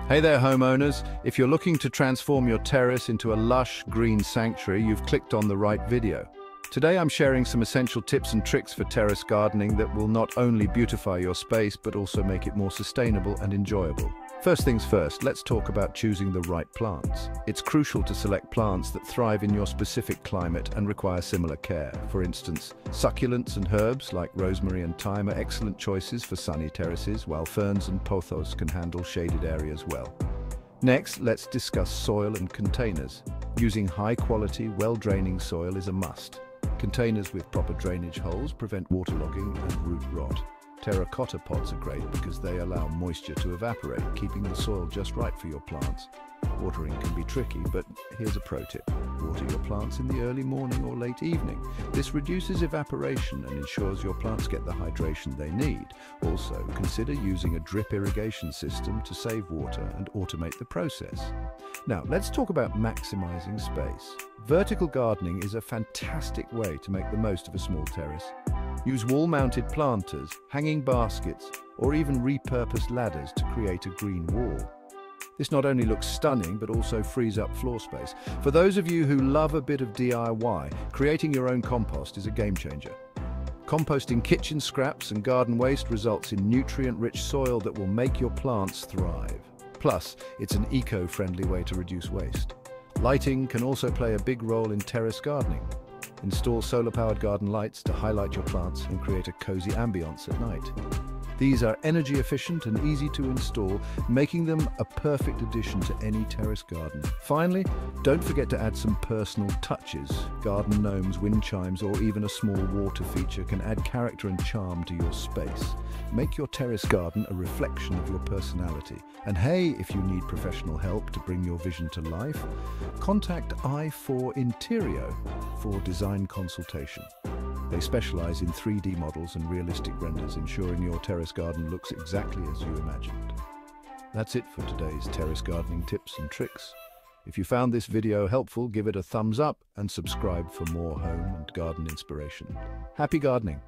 Hey there, homeowners. If you're looking to transform your terrace into a lush, green sanctuary, you've clicked on the right video. Today I'm sharing some essential tips and tricks for terrace gardening that will not only beautify your space, but also make it more sustainable and enjoyable. First things first, let's talk about choosing the right plants. It's crucial to select plants that thrive in your specific climate and require similar care. For instance, succulents and herbs like rosemary and thyme are excellent choices for sunny terraces, while ferns and pothos can handle shaded areas well. Next, let's discuss soil and containers. Using high-quality, well-draining soil is a must. Containers with proper drainage holes prevent waterlogging and root rot. Terracotta pots are great because they allow moisture to evaporate, keeping the soil just right for your plants. Watering can be tricky, but here's a pro tip. Water your plants in the early morning or late evening. This reduces evaporation and ensures your plants get the hydration they need. Also, consider using a drip irrigation system to save water and automate the process. Now, let's talk about maximizing space. Vertical gardening is a fantastic way to make the most of a small terrace. Use wall-mounted planters, hanging baskets, or even repurposed ladders to create a green wall. This not only looks stunning, but also frees up floor space. For those of you who love a bit of DIY, creating your own compost is a game changer. Composting kitchen scraps and garden waste results in nutrient-rich soil that will make your plants thrive. Plus, it's an eco-friendly way to reduce waste. Lighting can also play a big role in terrace gardening. Install solar-powered garden lights to highlight your plants and create a cozy ambience at night. These are energy efficient and easy to install, making them a perfect addition to any terrace garden. Finally, don't forget to add some personal touches. Garden gnomes, wind chimes, or even a small water feature can add character and charm to your space. Make your terrace garden a reflection of your personality. And hey, if you need professional help to bring your vision to life, contact i4interio for design consultation. They specialize in 3D models and realistic renders, ensuring your terrace garden looks exactly as you imagined. That's it for today's terrace gardening tips and tricks. If you found this video helpful, give it a thumbs up and subscribe for more home and garden inspiration. Happy gardening!